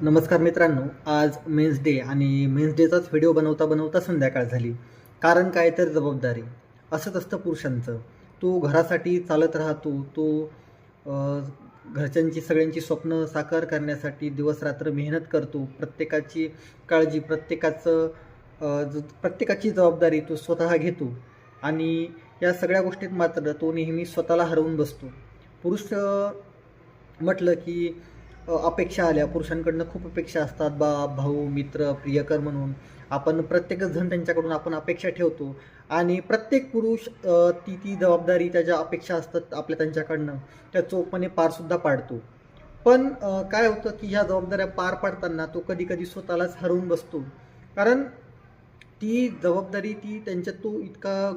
नमस्कार मित्रांनो, आज मेन्स डे आणि मेन्स डेचाच व्हिडिओ बनवता बनवता संध्याकाळ झाली. कारण काय तर जबाबदारी. असंच असतं पुरुषांचं. तो घरासाठी चालत राहतो. तो घरच्यांची सगळ्यांची स्वप्न साकार करण्यासाठी दिवसरात्र मेहनत करतो. प्रत्येकाची काळजी, प्रत्येकाची जबाबदारी तो स्वतः घेतो आणि या सगळ्या गोष्टीत मात्र तो नेहमी स्वतःला हरवून बसतो. पुरुष म्हटलं की अपेक्षा आल्या. पुरुषांकडनं खूप अपेक्षा असतात. बाप, भाऊ, मित्र, प्रियकर म्हणून आपण प्रत्येकच जण त्यांच्याकडून आपण अपेक्षा ठेवतो आणि प्रत्येक पुरुष ती जबाबदारी, त्याच्या अपेक्षा असतात आपल्या त्यांच्याकडनं, त्या चोखपणे पारसुद्धा पाडतो. पण काय होतं की ह्या जबाबदाऱ्या पार पाडताना तो कधी-कधी स्वतःलाच हरवून बसतो. कारण ती जबाबदारी त्यांच्यात तो इतका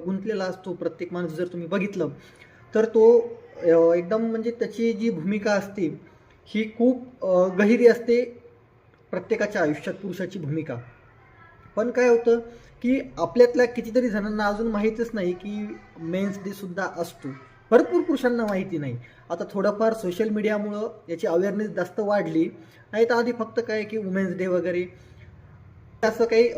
गुंतलेला असतो. प्रत्येक माणूस जर तुम्ही बघितलं तर तो एकदम म्हणजे त्याची जी भूमिका असते ही खूप गहिरी असते प्रत्येकाच्या आयुष्यात पुरुषाची भूमिका. पण काय होतं की आपल्यातल्या कितीतरी जणांना अजून माहीतच नाही की मेन्स डे सुद्धा असतो. भरपूर पुरुषांना माहिती नाही. आता थोडंफार सोशल मीडियामुळं याची अवेअरनेस जास्त वाढली. नाही तर आधी फक्त काय की वुमेन्स डे वगैरे असं काही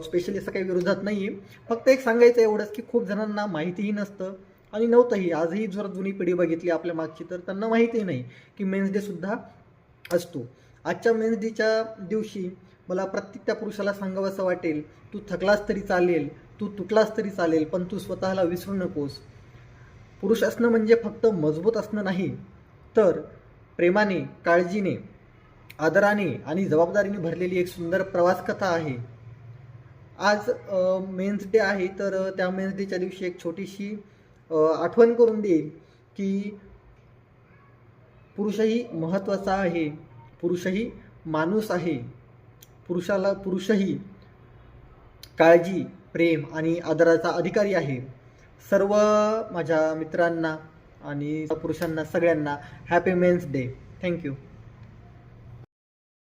स्पेशली असं काही विरोधात नाही आहे. फक्त एक सांगायचं एवढंच की खूप जणांना माहितीही नसतं आणि नव्हतंही. आजही जर जुनी पिढी बघितली आपल्या मागची तर त्यांना माहितीही नाही की मेन्स डे सुद्धा असतो. आजच्या मेन्स डेच्या दिवशी मला प्रत्येक त्या पुरुषाला सांगावंसं वाटेल, तू थकलास तरी चालेल, तू तुटलास तरी चालेल, पण तू स्वतःला विसरू नकोस. पुरुष असणं म्हणजे फक्त मजबूत असणं नाही, तर प्रेमाने, काळजीने, आदराने आणि जबाबदारीने भरलेली एक सुंदर प्रवास कथा आहे. आज मेन्स डे आहे, तर त्या मेन्स डेच्या दिवशी एक छोटीशी आठवण करून देईल की पुरुषही महत्त्वाचा आहे, पुरुषही माणूस आहे, पुरुषही काळजी, प्रेम आणि आदराचा अधिकारी आहे. सर्व माझ्या मित्रांना आणि पुरुषांना सगळ्यांना हॅपी मेन्स डे. थँक्यू.